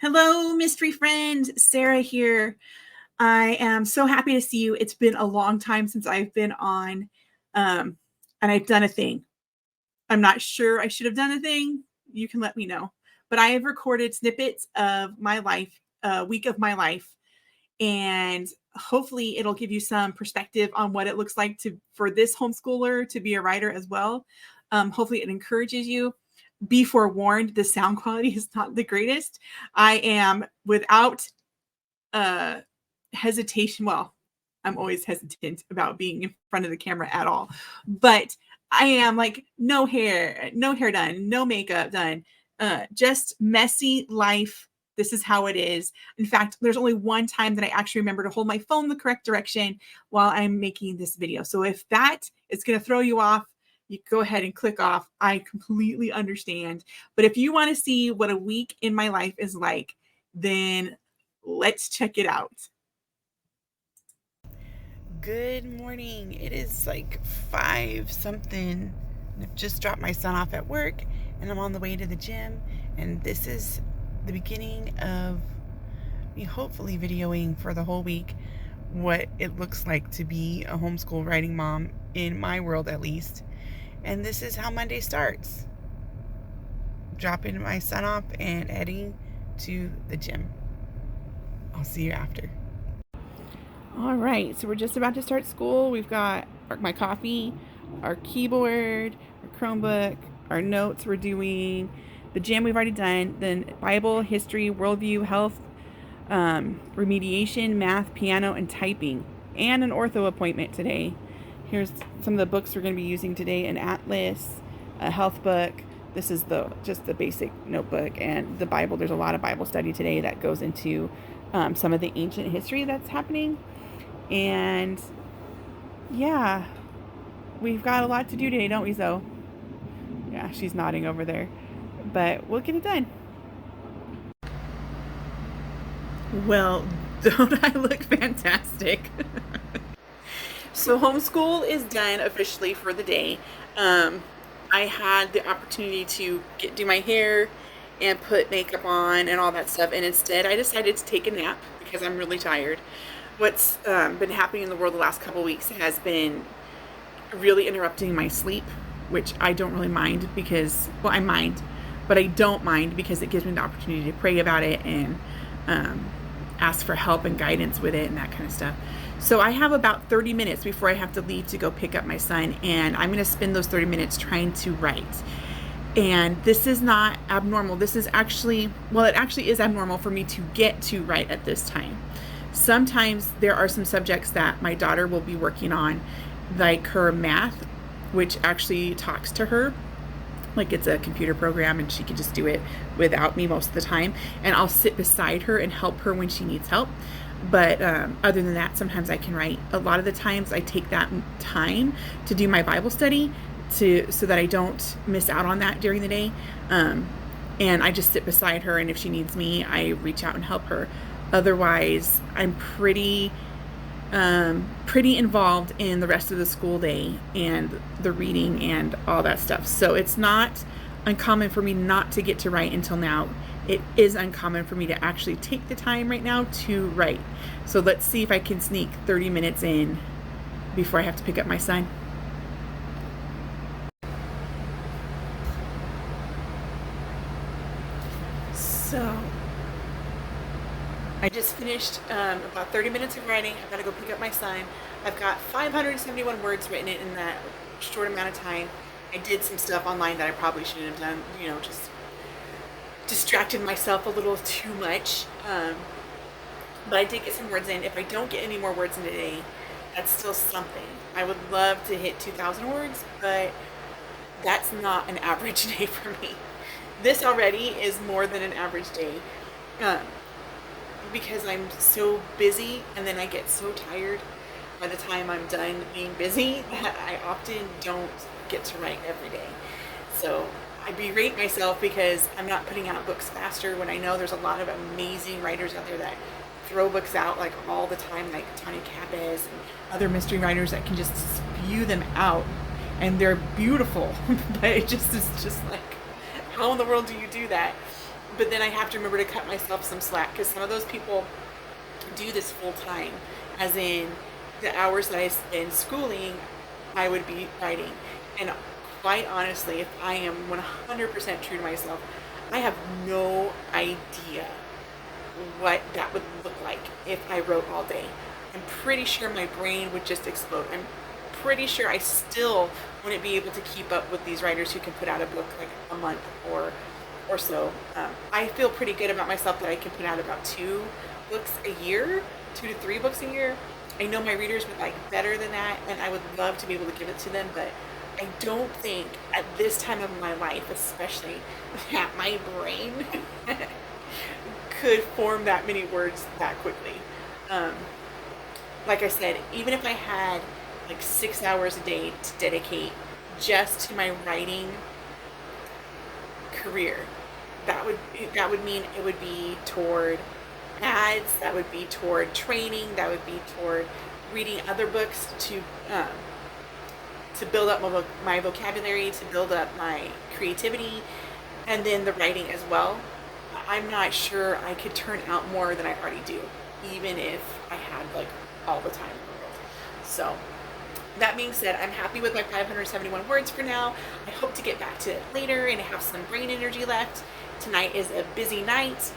Hello, mystery friend. Sarah here. I am so happy to see you. It's been a long time since I've been on, and I've done a thing. I'm not sure I should have done a thing. You can let me know. But I have recorded snippets of my life, a week of my life, and hopefully it'll give you some perspective on what it looks like for this homeschooler to be a writer as well. Hopefully it encourages you. Be forewarned, the sound quality is not the greatest. I am without hesitation. Well, I'm always hesitant about being in front of the camera at all, but I am like no hair done, no makeup done, just messy life. This is how it is. In fact, there's only one time that I actually remember to hold my phone the correct direction while I'm making this video. So if that is going to throw you off, you go ahead and click off. I completely understand. But if you want to see what a week in my life is like, then let's check it out. Good morning. It is like 5 something. I've just dropped my son off at work and I'm on the way to the gym, and this is the beginning of me hopefully videoing for the whole week what it looks like to be a homeschool writing mom, in my world at least. And this is how Monday starts. Dropping my son off and heading to the gym. I'll see you after. All right, so we're just about to start school. We've got my coffee, our keyboard, our Chromebook, our notes we're doing, the gym we've already done, then Bible, history, worldview, health, remediation, math, piano, and typing, and an ortho appointment today. Here's some of the books we're going to be using today: an atlas, a health book. This is just the basic notebook, and the Bible. There's a lot of Bible study today that goes into some of the ancient history that's happening. And yeah, we've got a lot to do today, don't we, Zoe? Yeah, she's nodding over there, but we'll get it done. Well, don't I look fantastic? So homeschool is done officially for the day. I had the opportunity to do my hair and put makeup on and all that stuff, and instead I decided to take a nap because I'm really tired. What's been happening in the world the last couple weeks has been really interrupting my sleep, which I don't really mind because, well, I mind, but I don't mind because it gives me the opportunity to pray about it and ask for help and guidance with it and that kind of stuff. So I have about 30 minutes before I have to leave to go pick up my son, and I'm going to spend those 30 minutes trying to write. And this is not abnormal. This is actually, well, it actually is abnormal for me to get to write at this time. Sometimes there are some subjects that my daughter will be working on, like her math, which actually talks to her. Like it's a computer program and she can just do it without me most of the time. And I'll sit beside her and help her when she needs help. But other than that, sometimes I can write. A lot of the times I take that time to do my Bible study so that I don't miss out on that during the day. And I just sit beside her, and if she needs me, I reach out and help her. Otherwise, I'm pretty involved in the rest of the school day and the reading and all that stuff. So it's not uncommon for me not to get to write until now. It is uncommon for me to actually take the time right now to write. So let's see if I can sneak 30 minutes in before I have to pick up my son. So I just finished about 30 minutes of writing. I've got to go pick up my son. I've got 571 words written in that short amount of time. I did some stuff online that I probably shouldn't have done, just distracted myself a little too much. But I did get some words in. If I don't get any more words in today, that's still something. I would love to hit 2,000 words, but that's not an average day for me. This already is more than an average day. Because I'm so busy, and then I get so tired by the time I'm done being busy that I often don't get to write every day. So I berate myself because I'm not putting out books faster when I know there's a lot of amazing writers out there that throw books out like all the time, like Tanya Capez and other mystery writers that can just spew them out, and they're beautiful. But it just is just like, how in the world do you do that? but then I have to remember to cut myself some slack, because some of those people do this full time, as in the hours that I spend schooling, I would be writing. And quite honestly, if I am 100% true to myself, I have no idea what that would look like if I wrote all day. I'm pretty sure my brain would just explode. I'm pretty sure I still wouldn't be able to keep up with these writers who can put out a book like a month or so. I feel pretty good about myself that I can put out about 2 books a year, 2 to 3 books a year. I know my readers would like better than that, and I would love to be able to give it to them, but I don't think at this time of my life, especially, that my brain could form that many words that quickly. Like I said, even if I had like 6 hours a day to dedicate just to my writing career, that would mean it would be toward ads, that would be toward training, that would be toward reading other books to build up my vocabulary, to build up my creativity, and then the writing as well. I'm not sure I could turn out more than I already do, even if I had like all the time in the world. So that being said, I'm happy with my 571 words for now. I hope to get back to it later and have some brain energy left. Tonight is a busy night.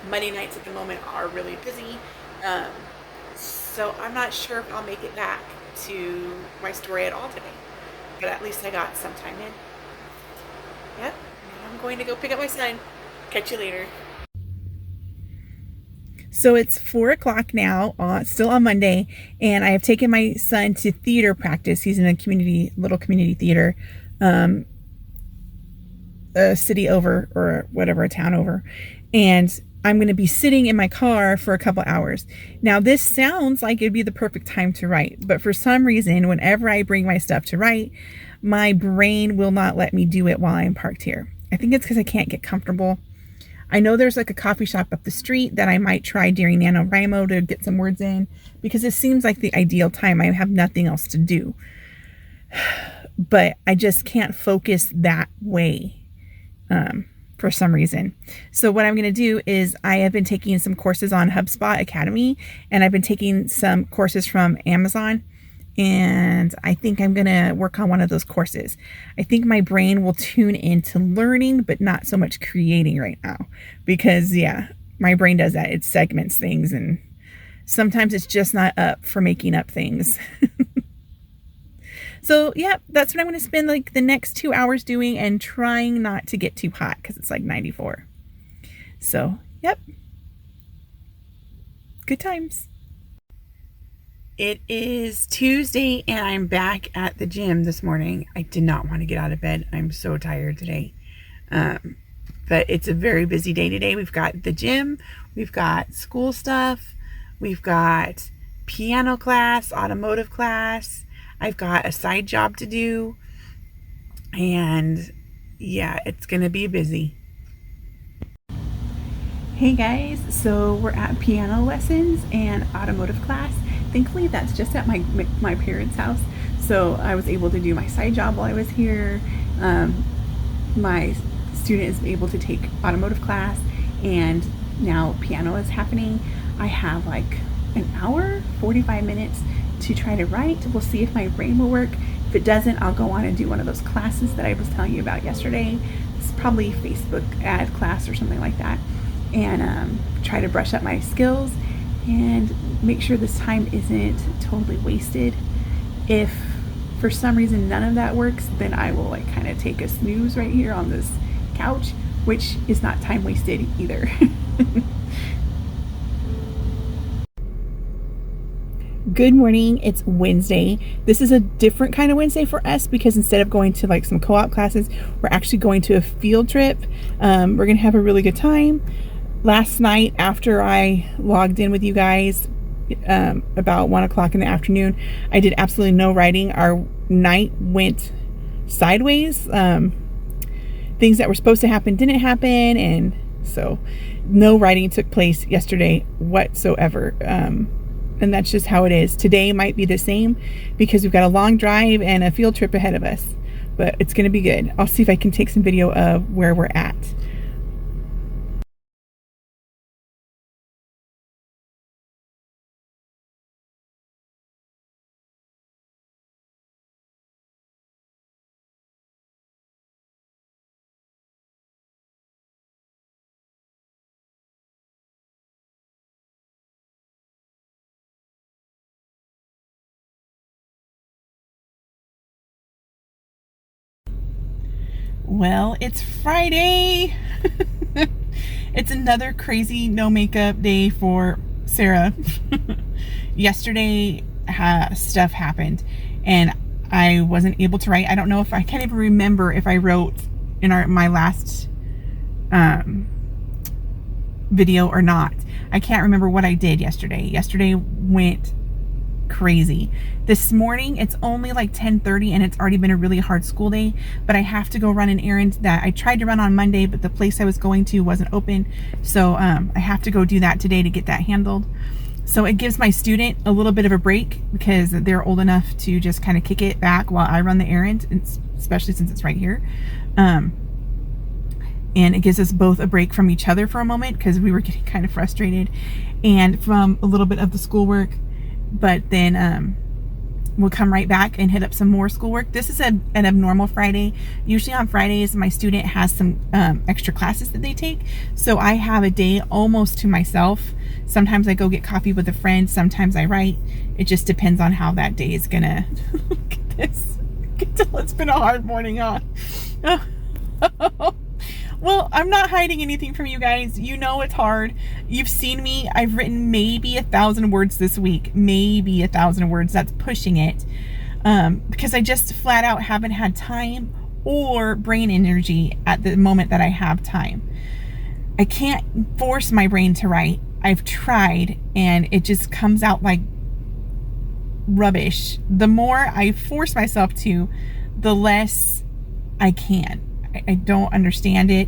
Monday nights at the moment are really busy. So I'm not sure if I'll make it back to my story at all today. But at least I got some time in. Yep, now I'm going to go pick up my son. Catch you later. So it's 4 o'clock now, still on Monday, and I have taken my son to theater practice. He's in a little community theater, a city over, or whatever, a town over. And I'm going to be sitting in my car for a couple hours. Now, this sounds like it'd be the perfect time to write, but for some reason, whenever I bring my stuff to write, my brain will not let me do it while I'm parked here. I think it's because I can't get comfortable. I know there's like a coffee shop up the street that I might try during NaNoWriMo to get some words in, because it seems like the ideal time. I have nothing else to do. But I just can't focus that way for some reason. So what I'm going to do is I have been taking some courses on HubSpot Academy, and I've been taking some courses from Amazon. And I think I'm going to work on one of those courses. I think my brain will tune into learning, but not so much creating right now. Because, yeah, my brain does that. It segments things, and sometimes it's just not up for making up things. So, yeah, that's what I'm going to spend like the next 2 hours doing, and trying not to get too hot because it's like 94. So, yep. Good times. It is Tuesday, and I'm back at the gym this morning. I did not want to get out of bed. I'm so tired today. But it's a very busy day today. We've got the gym, we've got school stuff, we've got piano class, automotive class, I've got a side job to do, and yeah, it's gonna be busy. Hey guys, so we're at piano lessons and automotive class. Thankfully, that's just at my parents' house, so I was able to do my side job while I was here. My student is able to take automotive class, and now piano is happening. I have like an hour, 45 minutes to try to write. We'll see if my brain will work. If it doesn't, I'll go on and do one of those classes that I was telling you about yesterday. It's probably Facebook ad class or something like that, and try to brush up my skills and make sure this time isn't totally wasted. If for some reason none of that works, then I will like kind of take a snooze right here on this couch, which is not time wasted either. Good morning, it's Wednesday. This is a different kind of Wednesday for us, because instead of going to like some co-op classes, we're actually going to a field trip. We're gonna have a really good time. Last night, after I logged in with you guys about 1 o'clock in the afternoon, I did absolutely no writing. Our night went sideways. Things that were supposed to happen didn't happen, and so no writing took place yesterday whatsoever. And that's just how it is. Today might be the same, because we've got a long drive and a field trip ahead of us, but it's going to be good. I'll see if I can take some video of where we're at. Well, it's Friday. It's another crazy no makeup day for Sarah. Yesterday, stuff happened and I wasn't able to write. I don't know if I can't even remember if I wrote in my last video or not. I can't remember what I did yesterday. Yesterday went crazy. This morning it's only like 10:30 and it's already been a really hard school day, but I have to go run an errand that I tried to run on Monday, but the place I was going to wasn't open, so I have to go do that today to get that handled. So it gives my student a little bit of a break because they're old enough to just kind of kick it back while I run the errand, especially since it's right here. And it gives us both a break from each other for a moment because we were getting kind of frustrated and from a little bit of the schoolwork. But then we'll come right back and hit up some more schoolwork. This is an abnormal Friday. Usually on Fridays, my student has some extra classes that they take. So I have a day almost to myself. Sometimes I go get coffee with a friend. Sometimes I write. It just depends on how that day is gonna. Look at this. You can tell it's been a hard morning, huh? Well, I'm not hiding anything from you guys. You know it's hard. You've seen me. I've written maybe 1,000 words this week. Maybe 1,000 words. That's pushing it. Because I just flat out haven't had time or brain energy at the moment that I have time. I can't force my brain to write. I've tried and it just comes out like rubbish. The more I force myself to, the less I can. I don't understand it.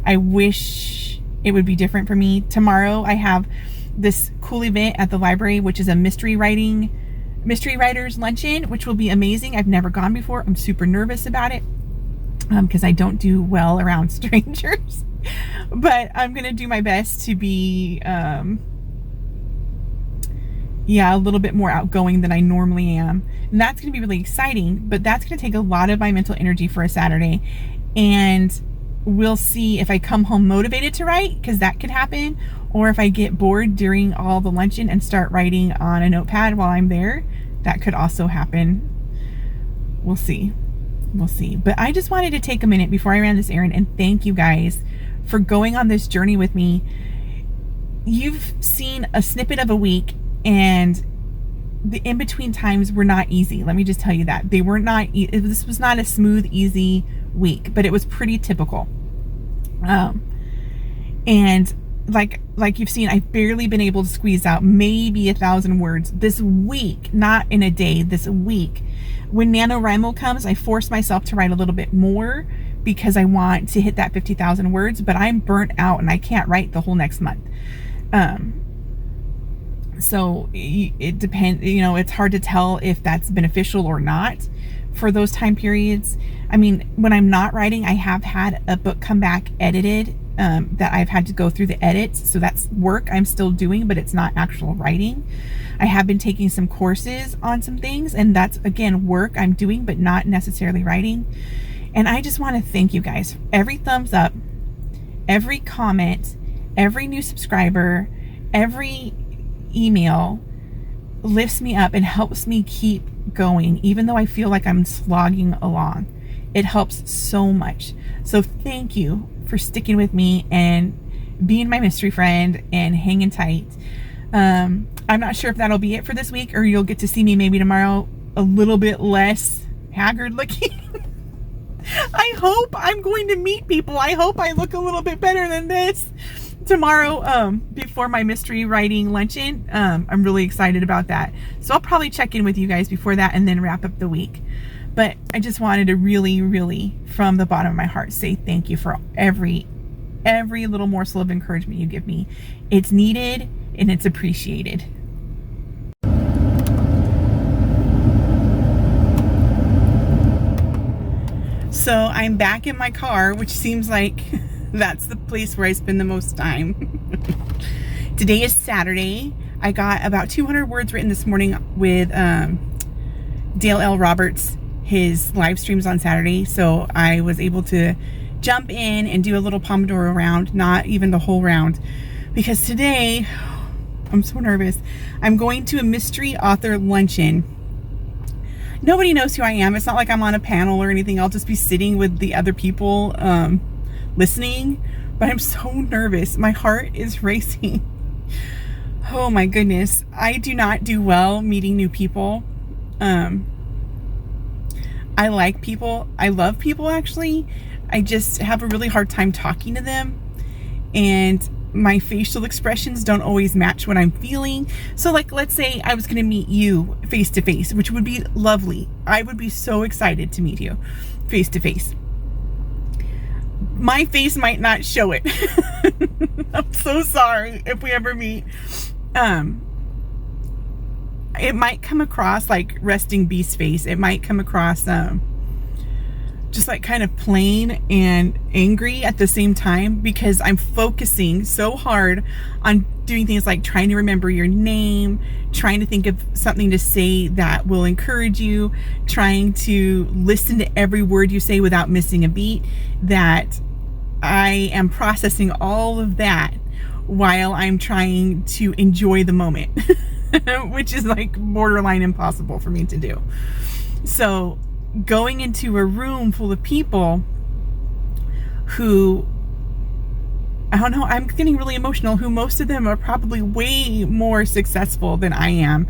I wish it would be different for me. Tomorrow I have this cool event at the library, which is a mystery writers luncheon, which will be amazing. I've never gone before. I'm super nervous about it because I don't do well around strangers. But I'm gonna do my best to be a little bit more outgoing than I normally am. And that's gonna be really exciting, but that's gonna take a lot of my mental energy for a Saturday. And we'll see if I come home motivated to write, because that could happen, or if I get bored during all the luncheon and start writing on a notepad while I'm there. That could also happen. We'll see. We'll see. But I just wanted to take a minute before I ran this errand and thank you guys for going on this journey with me. You've seen a snippet of a week, and the in-between times were not easy. Let me just tell you that. They were not, this was not a smooth, easy week, but it was pretty typical. And like you've seen, I've barely been able to squeeze out maybe 1,000 words this week, not in a day, this week. When NaNoWriMo comes, I force myself to write a little bit more because I want to hit that 50,000 words, but I'm burnt out and I can't write the whole next month. So it depends, it's hard to tell if that's beneficial or not for those time periods. I mean, when I'm not writing, I have had a book come back edited that I've had to go through the edits. So that's work I'm still doing, but it's not actual writing. I have been taking some courses on some things, and that's, again, work I'm doing, but not necessarily writing. And I just want to thank you guys. Every thumbs up, every comment, every new subscriber, every email lifts me up and helps me keep going, even though I feel like I'm slogging along. It helps so much. So thank you for sticking with me and being my mystery friend and hanging tight. I'm not sure if that'll be it for this week, or you'll get to see me maybe tomorrow a little bit less haggard looking. I hope I'm going to meet people. I hope I look a little bit better than this tomorrow before my mystery writing luncheon. I'm really excited about that. So I'll probably check in with you guys before that and then wrap up the week. But I just wanted to really, really, from the bottom of my heart, say thank you for every little morsel of encouragement you give me. It's needed and it's appreciated. So I'm back in my car, which seems like that's the place where I spend the most time. Today is Saturday. I got about 200 words written this morning with Dale L. Roberts, his live streams on Saturday. So I was able to jump in and do a little Pomodoro round, not even the whole round, because today, I'm so nervous. I'm going to a mystery author luncheon. nobody knows who I am. It's not like I'm on a panel or anything. I'll just be sitting with the other people listening, but I'm so nervous. My heart is racing. Oh my goodness. I do not do well meeting new people. I like people. I love people, actually. I just have a really hard time talking to them. And my facial expressions don't always match what I'm feeling. So like, let's say I was going to meet you face to face, which would be lovely. I would be so excited to meet you face to face. My face might not show it. I'm so sorry if we ever meet. It might come across like resting beast face. It might come across just like kind of plain and angry at the same time, because I'm focusing so hard on doing things like trying to remember your name, trying to think of something to say that will encourage you, trying to listen to every word you say without missing a beat, that I am processing all of that while I'm trying to enjoy the moment, which is like borderline impossible for me to do. So going into a room full of people who, I don't know, I'm getting really emotional, who most of them are probably way more successful than I am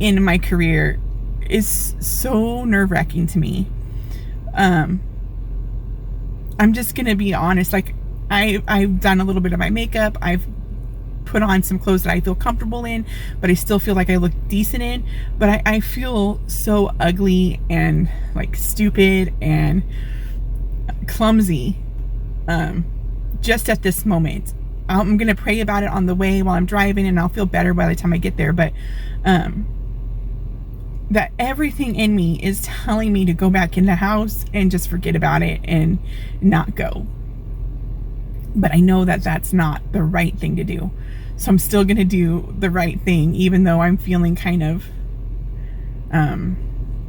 in my career, is so nerve-wracking to me. I'm just gonna be honest. Like, I've done a little bit of my makeup. I've put on some clothes that I feel comfortable in, but I still feel like I look decent in. But I feel so ugly and like stupid and clumsy just at this moment. I'm gonna pray about it on the way while I'm driving, and I'll feel better by the time I get there. But that everything in me is telling me to go back in the house and just forget about it and not go. But I know that that's not the right thing to do. So I'm still going to do the right thing, even though I'm feeling kind of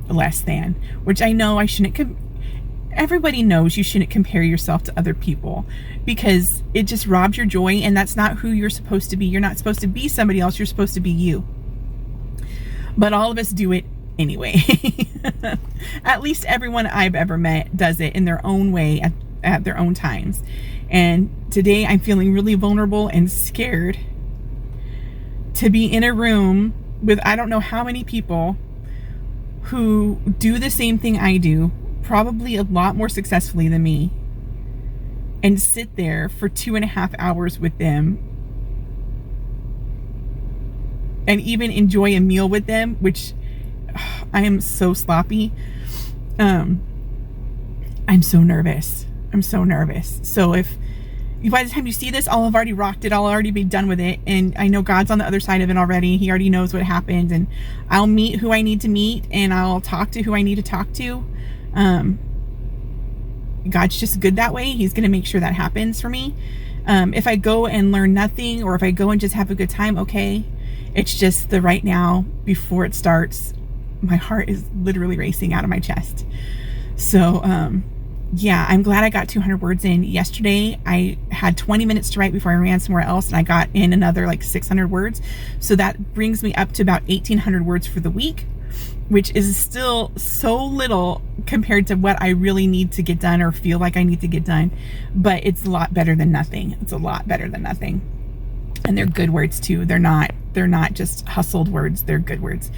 less than, which I know I shouldn't. Everybody knows you shouldn't compare yourself to other people, because it just robs your joy, and that's not who you're supposed to be. You're not supposed to be somebody else. You're supposed to be you. But all of us do it anyway. At least everyone I've ever met does it in their own way at their own times. And today I'm feeling really vulnerable and scared to be in a room with I don't know how many people who do the same thing I do, probably a lot more successfully than me, and sit there for 2.5 hours with them and even enjoy a meal with them, which I am so sloppy. I'm so nervous. I'm so nervous. So if by the time you see this, I'll have already rocked it. I'll already be done with it. And I know God's on the other side of it already. He already knows what happened. And I'll meet who I need to meet, and I'll talk to who I need to talk to. God's just good that way. He's going to make sure that happens for me. If I go and learn nothing, or if I go and just have a good time, okay. It's just the right now, before it starts, my heart is literally racing out of my chest. So, yeah, I'm glad I got 200 words in yesterday. I had 20 minutes to write before I ran somewhere else, and I got in another like 600 words. So that brings me up to about 1,800 words for the week, which is still so little compared to what I really need to get done or feel like I need to get done. But it's a lot better than nothing. It's a lot better than nothing. And they're good words too. They're not just hustled words. They're good words.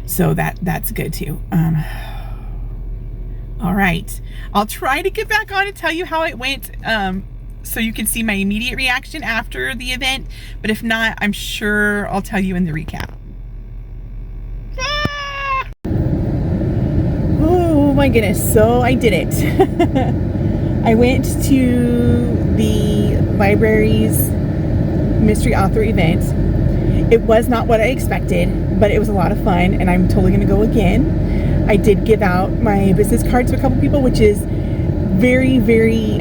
So that's good too. All right, I'll try to get back on and tell you how it went, so you can see my immediate reaction after the event. But if not, I'm sure I'll tell you in the recap. Ah! Oh my goodness, so I did it. I went to the library's mystery author event. It was not what I expected, but it was a lot of fun, and I'm totally gonna go again. I did give out my business card to a couple people, which is very, very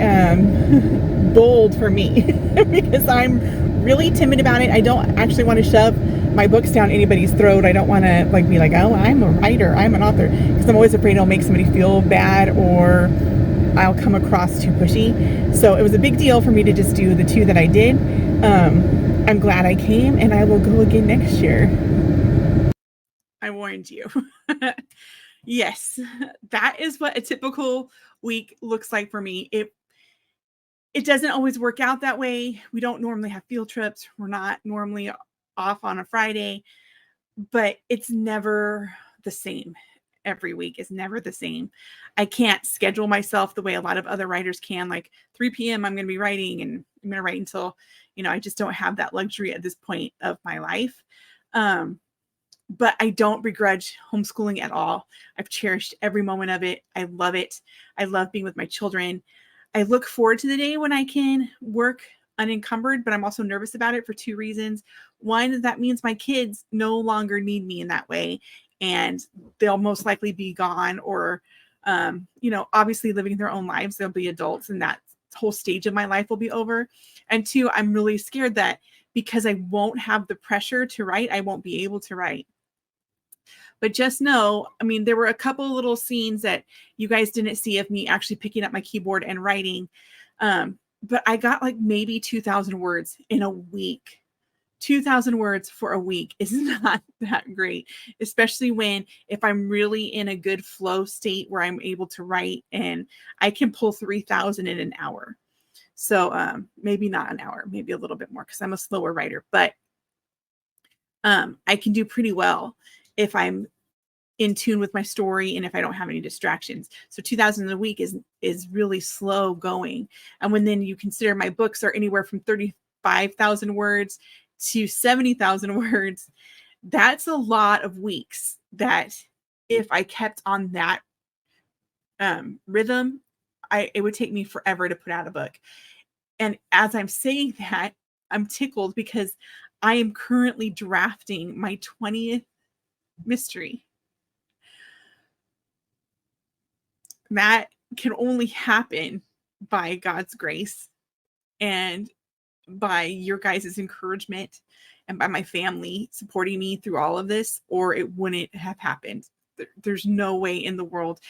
bold for me because I'm really timid about it. I don't actually want to shove my books down anybody's throat. I don't want to like be like, oh, I'm a writer, I'm an author, because I'm always afraid I'll make somebody feel bad or I'll come across too pushy. So it was a big deal for me to just do the 2 that I did. I'm glad I came, and I will go again next year. I warned you. Yes, that is what a typical week looks like for me. It doesn't always work out that way. We don't normally have field trips. We're not normally off on a Friday, but it's never the same. Every week is never the same. I can't schedule myself the way a lot of other writers can, like 3 p.m. I'm going to be writing and I'm going to write until, I just don't have that luxury at this point of my life. But I don't begrudge homeschooling at all. I've cherished every moment of it. I love it. I love being with my children. I look forward to the day when I can work unencumbered, but I'm also nervous about it for two reasons. One, that means my kids no longer need me in that way, and they'll most likely be gone or, obviously living their own lives. They'll be adults, and that whole stage of my life will be over. And two, I'm really scared that because I won't have the pressure to write, I won't be able to write. But just know, I mean, there were a couple little scenes that you guys didn't see of me actually picking up my keyboard and writing. But I got like maybe 2,000 words in a week. 2,000 words for a week is not that great, especially if I'm really in a good flow state where I'm able to write and I can pull 3,000 in an hour. So maybe not an hour, maybe a little bit more because I'm a slower writer, but I can do pretty well if I'm in tune with my story and if I don't have any distractions. So 2,000 a week is really slow going. And when then you consider my books are anywhere from 35,000 words to 70,000 words, that's a lot of weeks that if I kept on that rhythm, it would take me forever to put out a book. And as I'm saying that, I'm tickled because I am currently drafting my 20th mystery. That can only happen by God's grace and by your guys' encouragement and by my family supporting me through all of this, or it wouldn't have happened. There's no way in the world.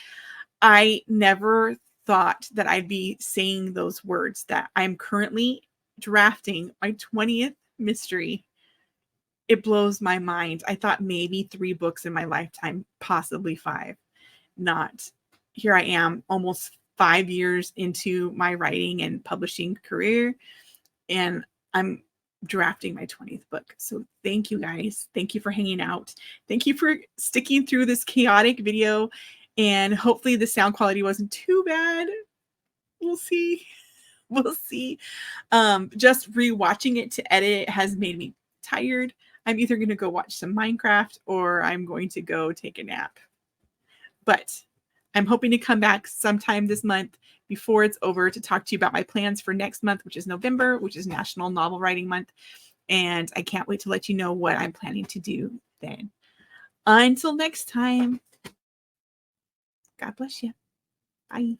I never thought that I'd be saying those words, that I'm currently drafting my 20th mystery. It blows my mind. I thought maybe 3 books in my lifetime, possibly 5. Not. Here I am, almost 5 years into my writing and publishing career, and I'm drafting my 20th book. So thank you guys. Thank you for hanging out. Thank you for sticking through this chaotic video, and hopefully the sound quality wasn't too bad. We'll see. We'll see. Just rewatching it to edit it has made me tired. I'm either going to go watch some Minecraft or I'm going to go take a nap. But I'm hoping to come back sometime this month before it's over to talk to you about my plans for next month, which is November, which is National Novel Writing Month. And I can't wait to let you know what I'm planning to do then. Until next time, God bless you. Bye.